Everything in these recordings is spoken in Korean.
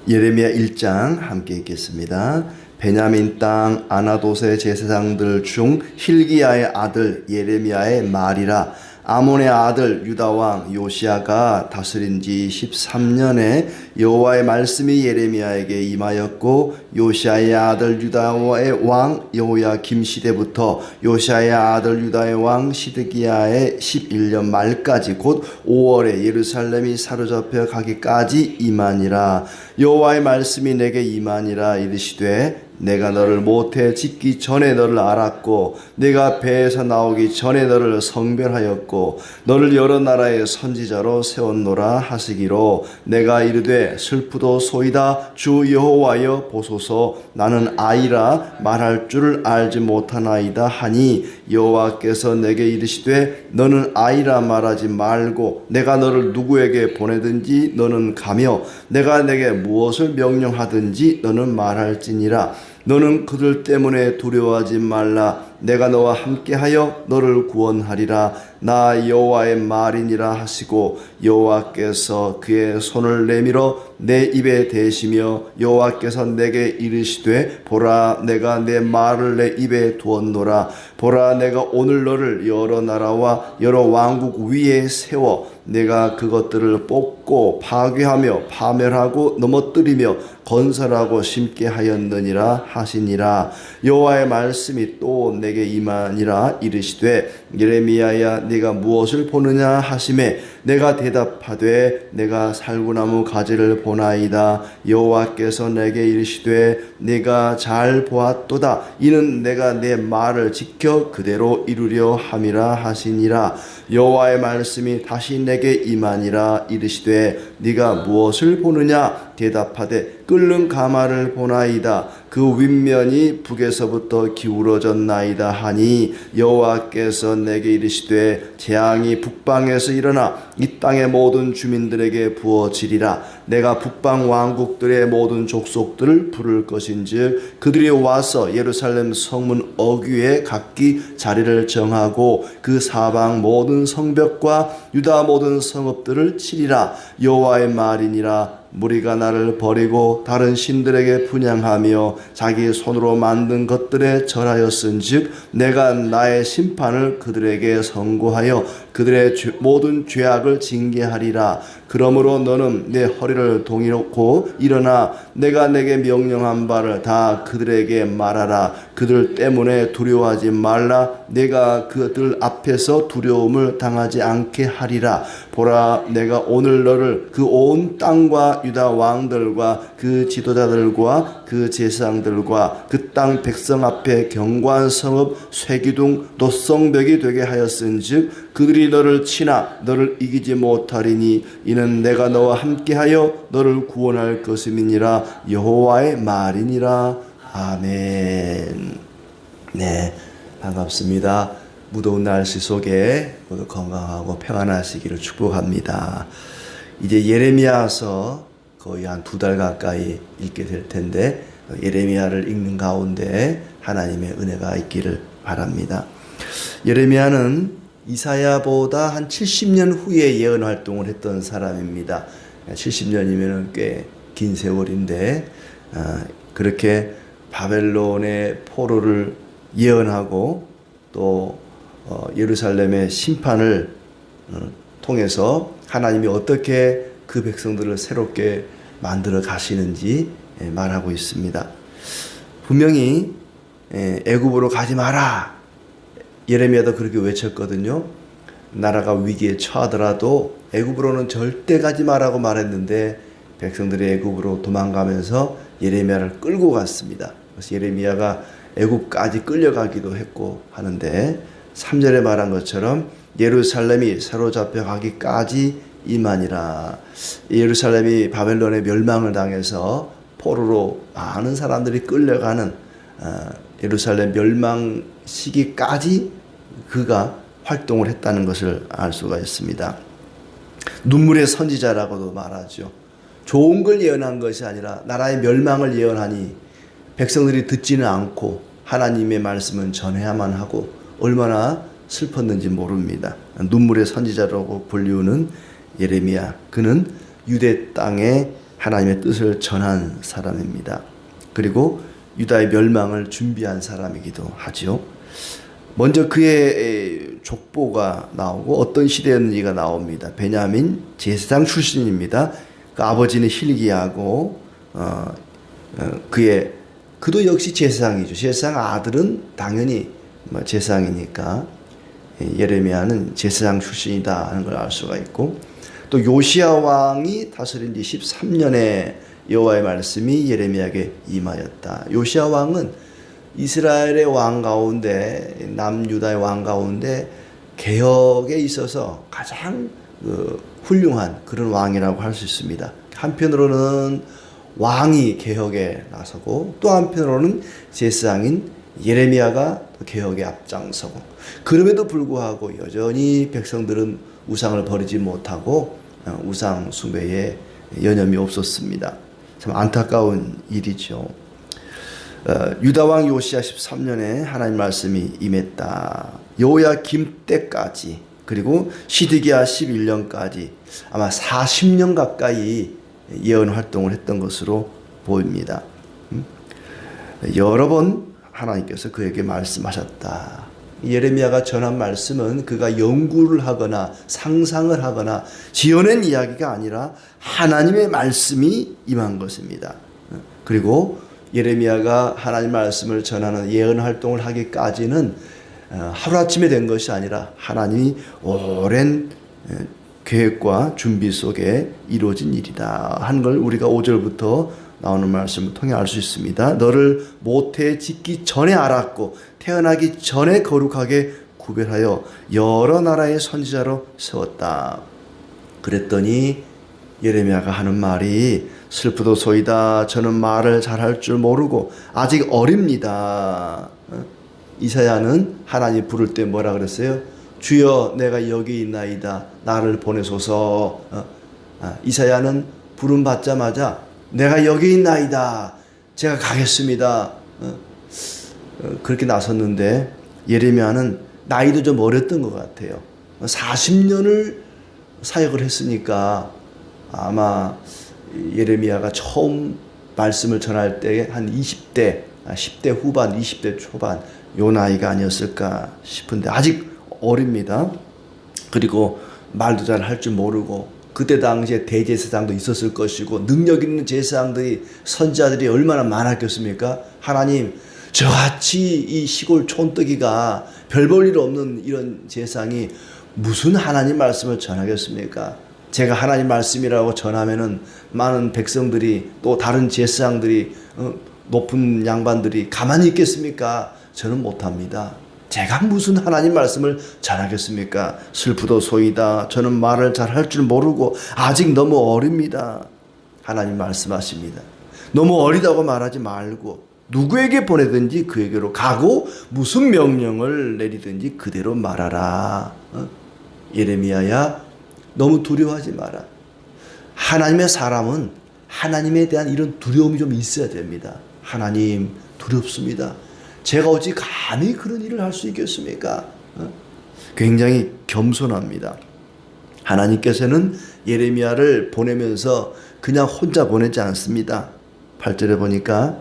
예레미야 1장 함께 읽겠습니다. 베냐민 땅 아나돗의 제사장들 중 hil기야의 아들 예레미야의 말이라. 아몬의 아들 유다왕 요시야가 다스린 지 13년에 여호와의 말씀이 예레미야에게 임하였고, 요시야의 아들 유다의 왕 여호야김 시대부터 요시야의 아들 유다의 왕 시드기야의 11년 말까지 곧 5월에 예루살렘이 사로잡혀 가기까지 임하니라. 여호와의 말씀이 내게 임하니라. 이르시되 내가 너를 모태에 짓기 전에 너를 알았고, 내가 배에서 나오기 전에 너를 성별하였고, 너를 여러 나라의 선지자로 세웠노라 하시기로, 내가 이르되 슬프도소이다. 주 여호와여 보소서. 나는 아이라 말할 줄을 알지 못하나이다 하니, 여호와께서 내게 이르시되 너는 아이라 말하지 말고 내가 너를 누구에게 보내든지 너는 가며 내가 내게 무엇을 명령하든지 너는 말할지니라. 너는 그들 때문에 두려워하지 말라. 내가 너와 함께하여 너를 구원하리라. 나 여호와의 말이니라 하시고, 여호와께서 그의 손을 내밀어 내 입에 대시며 여호와께서 내게 이르시되 보라, 내가 내 말을 내 입에 두었노라. 보라, 내가 오늘 너를 여러 나라와 여러 왕국 위에 세워 내가 그것들을 뽑고 파괴하며 파멸하고 넘어뜨리며 건설하고 심게 하였느니라 하시니라. 여호와의 말씀이 또 내게 임하니라. 이르시되 예레미야야 네가 무엇을 보느냐 하시매, 내가 대답하되 내가 살구나무 가지를 보나이다. 여호와께서 내게 이르시되 네가 잘 보았도다. 이는 내가 내 말을 지켜 그대로 이루려 함이라 하시니라. 여호와의 말씀이 다시 내게 임하니라. 이르시되 네가 무엇을 보느냐? 대답하되 끓는 가마를 보나이다. 그 윗면이 북에서부터 기울어졌나이다 하니, 여호와께서 내게 이르시되 재앙이 북방에서 일어나 이 땅의 모든 주민들에게 부어지리라. 내가 북방 왕국들의 모든 족속들을 부를 것인즉 그들이 와서 예루살렘 성문 어귀에 각기 자리를 정하고 그 사방 모든 성벽과 유다 모든 성읍들을 치리라. 여호와의 말이니라. 무리가 나를 버리고 다른 신들에게 분향하며 자기 손으로 만든 것들에 절하였은즉 내가 나의 심판을 그들에게 선고하여 그들의 모든 죄악을 징계하리라. 그러므로 너는 내 허리를 동이놓고 일어나 내가 내게 명령한 바를 다 그들에게 말하라. 그들 때문에 두려워하지 말라. 내가 그들 앞에서 두려움을 당하지 않게 하리라. 보라, 내가 오늘 너를 그 온 땅과 유다 왕들과 그 지도자들과 그 제사장들과 그 땅 백성 앞에 견고한 성읍 쇠기둥 돛성벽이 되게 하였은즉 그들이 너를 치나 너를 이기지 못하리니, 이는 내가 너와 함께하여 너를 구원할 것임이니라. 여호와의 말이니라. 아멘. 네, 반갑습니다. 무더운 날씨 속에 모두 건강하고 평안하시기를 축복합니다. 이제 예레미야서 거의 한 2달 가까이 읽게 될 텐데, 예레미야를 읽는 가운데 하나님의 은혜가 있기를 바랍니다. 예레미야는 이사야보다 한 70년 후에 예언 활동을 했던 사람입니다. 70년이면 꽤 긴 세월인데, 그렇게 바벨론의 포로를 예언하고 또 예루살렘의 심판을 통해서 하나님이 어떻게 그 백성들을 새롭게 만들어 가시는지 말하고 있습니다. 분명히 애굽으로 가지 마라. 예레미야도 그렇게 외쳤거든요. 나라가 위기에 처하더라도 애굽으로는 절대 가지 마라고 말했는데 백성들이 애굽으로 도망가면서 예레미야를 끌고 갔습니다. 그래서 예레미야가 애굽까지 끌려가기도 했고 하는데, 3절에 말한 것처럼 예루살렘이 사로잡혀 가기까지 임하니라. 예루살렘이 바벨론의 멸망을 당해서 포로로 많은 사람들이 끌려가는 예루살렘 멸망 시기까지 그가 활동을 했다는 것을 알 수가 있습니다. 눈물의 선지자라고도 말하죠. 좋은 걸 예언한 것이 아니라 나라의 멸망을 예언하니 백성들이 듣지는 않고 하나님의 말씀은 전해야만 하고 얼마나 슬펐는지 모릅니다. 눈물의 선지자라고 불리우는 예레미야, 그는 유대 땅에 하나님의 뜻을 전한 사람입니다. 그리고 유다의 멸망을 준비한 사람이기도 하죠. 먼저 그의 족보가 나오고 어떤 시대였는지가 나옵니다. 베냐민 제사장 출신입니다. 그 아버지는 hil기야고 그도 역시 제사장이죠. 제사장 아들은 당연히 제사장이니까 예레미야는 제사장 출신이다 하는 걸 알 수가 있고, 또 요시야 왕이 다스린 지 13년에 여호와의 말씀이 예레미야에게 임하였다. 요시야 왕은 이스라엘의 왕 가운데, 남유다의 왕 가운데 개혁에 있어서 가장 훌륭한 그런 왕이라고 할 수 있습니다. 한편으로는 왕이 개혁에 나서고 또 한편으로는 제사장인 예레미야가 개혁에 앞장서고, 그럼에도 불구하고 여전히 백성들은 우상을 버리지 못하고 우상 숭배에 여념이 없었습니다. 참 안타까운 일이죠. 유다왕 요시야 13년에 하나님 말씀이 임했다. 여호야김 때까지, 그리고 시드기야 11년까지 아마 40년 가까이 예언 활동을 했던 것으로 보입니다. 여러 번 하나님께서 그에게 말씀하셨다. 예레미야가 전한 말씀은 그가 연구를 하거나 상상을 하거나 지어낸 이야기가 아니라 하나님의 말씀이 임한 것입니다. 그리고 예레미야가 하나님 말씀을 전하는 예언 활동을 하기까지는 하루아침에 된 것이 아니라 하나님이 오랜 계획과 준비 속에 이루어진 일이다 하는 걸 우리가 5절부터 나오는 말씀을 통해 알 수 있습니다. 너를 모태에 짓기 전에 알았고 태어나기 전에 거룩하게 구별하여 여러 나라의 선지자로 세웠다. 그랬더니 예레미야가 하는 말이 슬프도소이다. 저는 말을 잘할 줄 모르고 아직 어립니다. 이사야는 하나님 부를 때 뭐라 그랬어요? 주여 내가 여기 있나이다. 나를 보내소서. 이사야는 부름 받자마자 내가 여기 있나이다. 제가 가겠습니다. 그렇게 나섰는데 예레미야는 나이도 좀 어렸던 것 같아요. 40년을 사역을 했으니까 아마 예레미야가 처음 말씀을 전할 때 한 20대, 10대 후반, 20대 초반 요 나이가 아니었을까 싶은데 아직 어립니다. 그리고 말도 잘 할 줄 모르고, 그때 당시에 대제사장도 있었을 것이고 능력 있는 제사장들이, 선지자들이 얼마나 많았겠습니까? 하나님, 저같이 이 시골 촌뜨기가 별 볼 일 없는 이런 제사장이 무슨 하나님 말씀을 전하겠습니까? 제가 하나님 말씀이라고 전하면은 많은 백성들이, 또 다른 제사장들이, 높은 양반들이 가만히 있겠습니까? 저는 못합니다. 제가 무슨 하나님 말씀을 전하겠습니까? 슬프도소이다. 저는 말을 잘 할 줄 모르고 아직 너무 어립니다. 하나님 말씀하십니다. 너무 어리다고 말하지 말고 누구에게 보내든지 그에게로 가고 무슨 명령을 내리든지 그대로 말하라. 예레미야야, 너무 두려워하지 마라. 하나님의 사람은 하나님에 대한 이런 두려움이 좀 있어야 됩니다. 하나님, 두렵습니다. 제가 어찌 감히 그런 일을 할 수 있겠습니까? 굉장히 겸손합니다. 하나님께서는 예레미야를 보내면서 그냥 혼자 보내지 않습니다. 8절에 보니까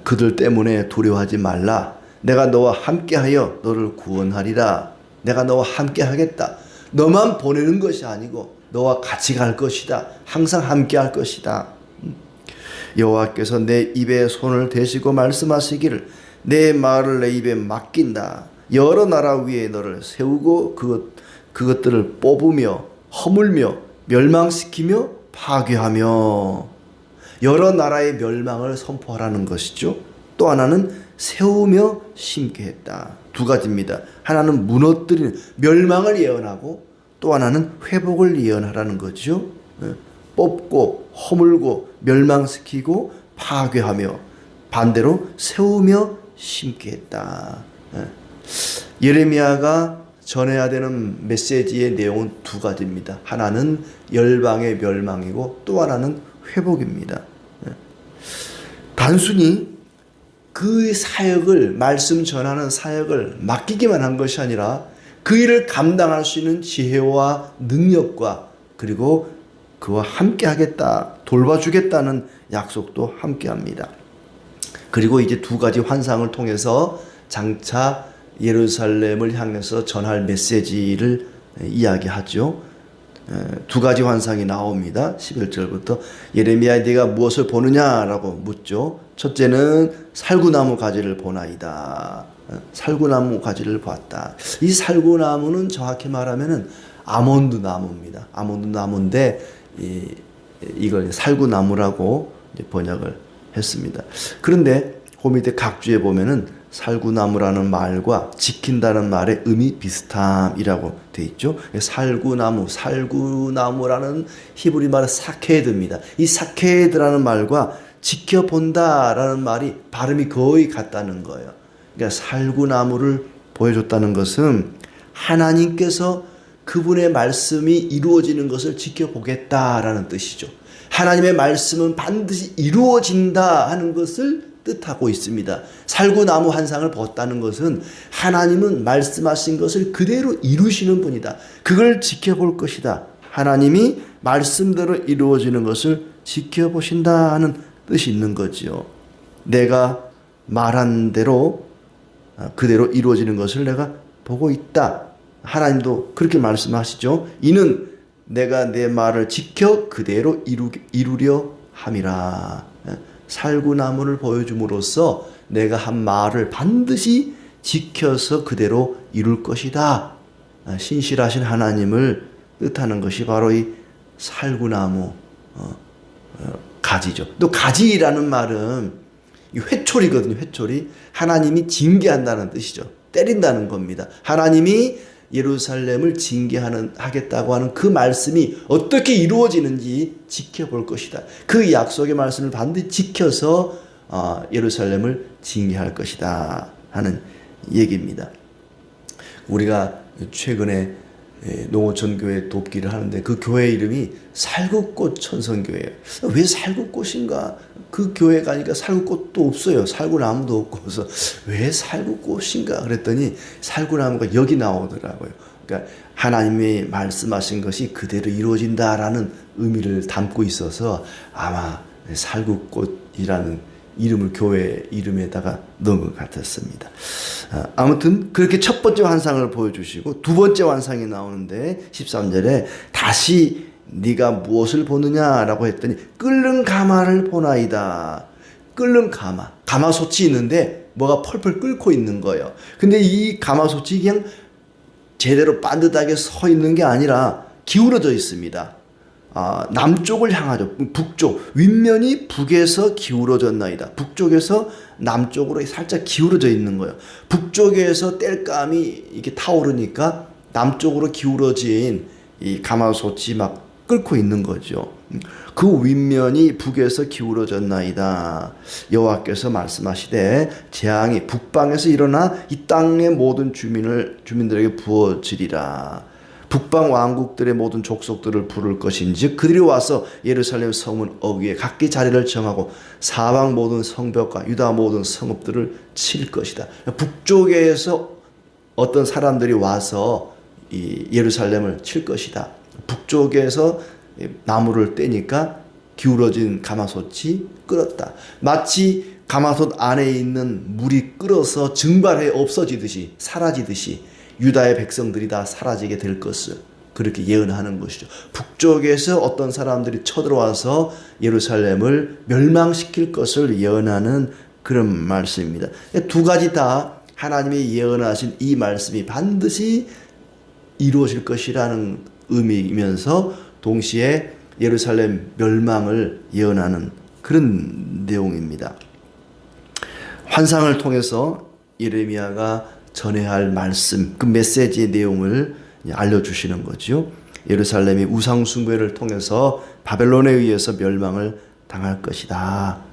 그들 때문에 두려워하지 말라. 내가 너와 함께하여 너를 구원하리라. 내가 너와 함께하겠다. 너만 보내는 것이 아니고 너와 같이 갈 것이다. 항상 함께할 것이다. 여호와께서 내 입에 손을 대시고 말씀하시기를 내 말을 내 입에 맡긴다. 여러 나라 위에 너를 세우고 그것들을 뽑으며 허물며 멸망시키며 파괴하며. 여러 나라의 멸망을 선포하라는 것이죠. 또 하나는 세우며 심게 했다. 두 가지입니다. 하나는 무너뜨리는 멸망을 예언하고 또 하나는 회복을 예언하라는 거죠. 뽑고 허물고 멸망시키고 파괴하며, 반대로 세우며 심게 했다. 예레미야가 전해야 되는 메시지의 내용은 두 가지입니다. 하나는 열방의 멸망이고 또 하나는 회복입니다. 단순히 그 사역을, 말씀 전하는 사역을 맡기기만 한 것이 아니라 그 일을 감당할 수 있는 지혜와 능력과 그리고 그와 함께 하겠다, 돌봐주겠다는 약속도 함께 합니다. 그리고 이제 두 가지 환상을 통해서 장차 예루살렘을 향해서 전할 메시지를 이야기하죠. 두 가지 환상이 나옵니다. 11절부터 예레미야 네가 무엇을 보느냐라고 묻죠. 첫째는 살구나무 가지를 보나이다. 살구나무 가지를 보았다. 이 살구나무는 정확히 말하면은 아몬드 나무입니다. 아몬드 나무인데 이걸 살구나무라고 번역을 했습니다. 그런데 그 밑에 각주에 보면은 살구나무라는 말과 지킨다는 말의 의미 비슷함이라고 되어 있죠. 살구나무라는 히브리 말은 사케드입니다. 이 사케드라는 말과 지켜본다라는 말이 발음이 거의 같다는 거예요. 그러니까 살구나무를 보여줬다는 것은 하나님께서 그분의 말씀이 이루어지는 것을 지켜보겠다라는 뜻이죠. 하나님의 말씀은 반드시 이루어진다 하는 것을 뜻하고 있습니다. 살구나무 환상을 보았다는 것은 하나님은 말씀하신 것을 그대로 이루시는 분이다. 그걸 지켜볼 것이다. 하나님이 말씀대로 이루어지는 것을 지켜보신다 하는 뜻이 있는 거지요. 내가 말한 대로 그대로 이루어지는 것을 내가 보고 있다. 하나님도 그렇게 말씀하시죠. 이는 내가 내 말을 지켜 그대로 이루려 함이라. 살구나무를 보여줌으로써 내가 한 말을 반드시 지켜서 그대로 이룰 것이다. 신실하신 하나님을 뜻하는 것이 바로 이 살구나무 가지죠. 또 가지라는 말은 회초리거든요. 회초리. 하나님이 징계한다는 뜻이죠. 때린다는 겁니다. 하나님이 예루살렘을 징계하겠다고 하는 그 말씀이 어떻게 이루어지는지 지켜볼 것이다. 그 약속의 말씀을 반드시 지켜서 예루살렘을 징계할 것이다 하는 얘기입니다. 우리가 최근에 농어촌교회 돕기를 하는데 그 교회 이름이 살구꽃 천성교회예요. 왜 살구꽃인가? 그 교회 가니까 살구꽃도 없어요. 살구나무도 없고. 그래서 왜 살구꽃인가 그랬더니 살구나무가 여기 나오더라고요. 그러니까 하나님이 말씀하신 것이 그대로 이루어진다라는 의미를 담고 있어서 아마 살구꽃이라는 이름을 교회 이름에다가 넣은 것 같았습니다. 아무튼 그렇게 첫 번째 환상을 보여주시고 두 번째 환상이 나오는데 13절에 다시 네가 무엇을 보느냐라고 했더니 끓는 가마를 보나이다. 끓는 가마솥이 있는데 뭐가 펄펄 끓고 있는 거예요. 근데 이 가마솥이 그냥 제대로 반듯하게 서 있는 게 아니라 기울어져 있습니다. 남쪽을 향하죠. 북쪽. 윗면이 북에서 기울어졌나이다. 북쪽에서 남쪽으로 살짝 기울어져 있는 거예요. 북쪽에서 땔감이 이렇게 타오르니까 남쪽으로 기울어진 이 가마솥이 막 끓고 있는 거죠. 그 윗면이 북에서 기울어졌나이다. 여호와께서 말씀하시되 재앙이 북방에서 일어나 이 땅의 모든 주민들에게 부어지리라. 북방 왕국들의 모든 족속들을 부를 것인즉 그들이 와서 예루살렘 성문 어귀에 각기 자리를 정하고 사방 모든 성벽과 유다 모든 성읍들을 칠 것이다. 북쪽에서 어떤 사람들이 와서 이 예루살렘을 칠 것이다. 북쪽에서 나무를 떼니까 기울어진 가마솥이 끓었다. 마치 가마솥 안에 있는 물이 끓어서 증발해 없어지듯이 사라지듯이 유다의 백성들이 다 사라지게 될 것을 그렇게 예언하는 것이죠. 북쪽에서 어떤 사람들이 쳐들어와서 예루살렘을 멸망시킬 것을 예언하는 그런 말씀입니다. 두 가지 다 하나님이 예언하신 이 말씀이 반드시 이루어질 것이라는 의미이면서 동시에 예루살렘 멸망을 예언하는 그런 내용입니다. 환상을 통해서 예레미야가 전해야 할 말씀, 그 메시지의 내용을 알려주시는 거죠. 예루살렘이 우상숭배를 통해서 바벨론에 의해서 멸망을 당할 것이다.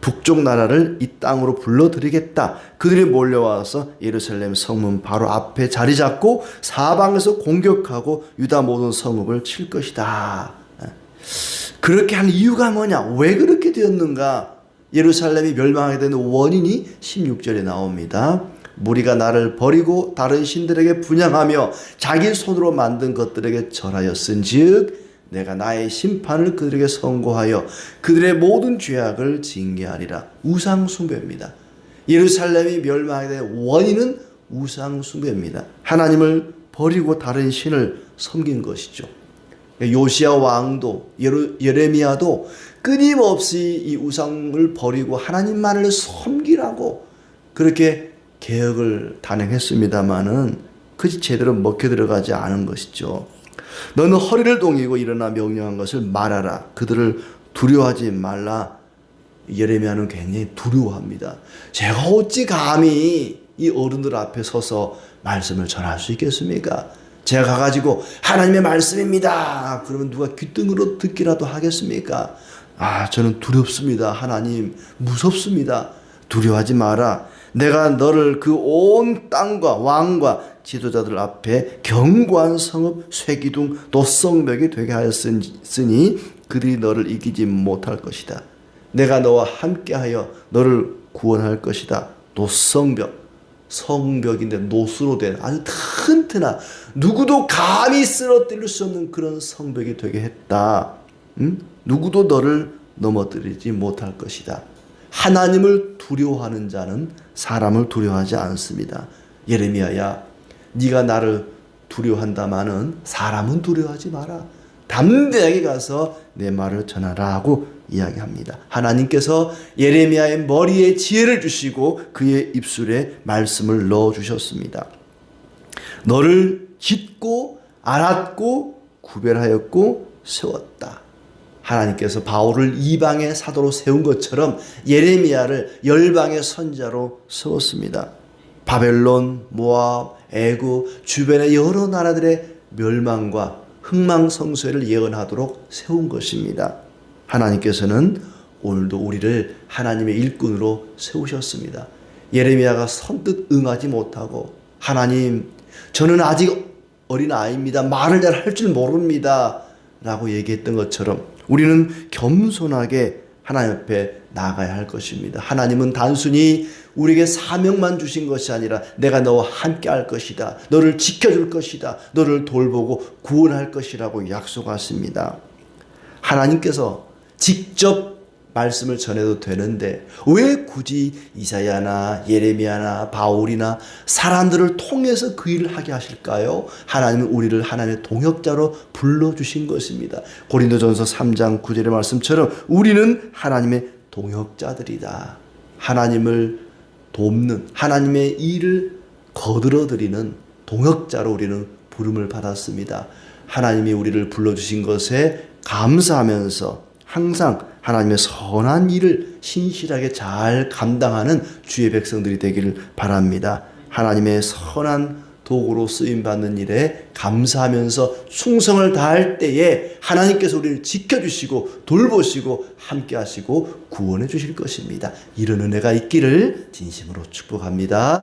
북쪽 나라를 이 땅으로 불러들이겠다. 그들이 몰려와서 예루살렘 성문 바로 앞에 자리 잡고 사방에서 공격하고 유다 모든 성읍을 칠 것이다. 그렇게 한 이유가 뭐냐? 왜 그렇게 되었는가? 예루살렘이 멸망하게 되는 원인이 16절에 나옵니다. 무리가 나를 버리고 다른 신들에게 분향하며 자기 손으로 만든 것들에게 절하였은즉 내가 나의 심판을 그들에게 선고하여 그들의 모든 죄악을 징계하리라. 우상 숭배입니다. 예루살렘이 멸망하게 된 원인은 우상 숭배입니다. 하나님을 버리고 다른 신을 섬긴 것이죠. 요시야 왕도 예레미야도 끊임없이 이 우상을 버리고 하나님만을 섬기라고 그렇게 개혁을 단행했습니다마는 그것이 제대로 먹혀 들어가지 않은 것이죠. 너는 허리를 동이고 일어나 명령한 것을 말하라. 그들을 두려워하지 말라. 예레미야는 굉장히 두려워합니다. 제가 어찌 감히 이 어른들 앞에 서서 말씀을 전할 수 있겠습니까? 제가 가가지고 하나님의 말씀입니다. 그러면 누가 귀등으로 듣기라도 하겠습니까? 저는 두렵습니다. 하나님 무섭습니다. 두려워하지 마라. 내가 너를 그 온 땅과 왕과 지도자들 앞에 견고한 성읍 쇠기둥 또 성벽이 되게 하였으니 그들이 너를 이기지 못할 것이다. 내가 너와 함께하여 너를 구원할 것이다. 또 성벽인데 노수로 된 아주 튼튼한 누구도 감히 쓰러뜨릴 수 없는 그런 성벽이 되게 했다. 누구도 너를 넘어뜨리지 못할 것이다. 하나님을 두려워하는 자는 사람을 두려워하지 않습니다. 예레미야야, 네가 나를 두려워한다마는 사람은 두려워하지 마라. 담대하게 가서 내 말을 전하라 하고 이야기합니다. 하나님께서 예레미야의 머리에 지혜를 주시고 그의 입술에 말씀을 넣어주셨습니다. 너를 짓고 알았고 구별하였고 세웠다. 하나님께서 바울을 이방의 사도로 세운 것처럼 예레미야를 열방의 선자로 세웠습니다. 바벨론, 모압, 애굽 주변의 여러 나라들의 멸망과 흥망성쇠를 예언하도록 세운 것입니다. 하나님께서는 오늘도 우리를 하나님의 일꾼으로 세우셨습니다. 예레미야가 선뜻 응하지 못하고 하나님, 저는 아직 어린아이입니다. 말을 잘 할 줄 모릅니다. 라고 얘기했던 것처럼 우리는 겸손하게 하나님 앞에 나아가야 할 것입니다. 하나님은 단순히 우리에게 사명만 주신 것이 아니라 내가 너와 함께 할 것이다. 너를 지켜줄 것이다. 너를 돌보고 구원할 것이라고 약속하십니다. 하나님께서 직접 말씀을 전해도 되는데 왜 굳이 이사야나 예레미야나 바울이나 사람들을 통해서 그 일을 하게 하실까요? 하나님은 우리를 하나님의 동역자로 불러주신 것입니다. 고린도전서 3장 9절의 말씀처럼 우리는 하나님의 동역자들이다. 하나님을 돕는 하나님의 일을 거들어드리는 동역자로 우리는 부름을 받았습니다. 하나님이 우리를 불러주신 것에 감사하면서 항상 하나님의 선한 일을 신실하게 잘 감당하는 주의 백성들이 되기를 바랍니다. 하나님의 선한 도구로 쓰임받는 일에 감사하면서 충성을 다할 때에 하나님께서 우리를 지켜주시고 돌보시고 함께하시고 구원해 주실 것입니다. 이런 은혜가 있기를 진심으로 축복합니다.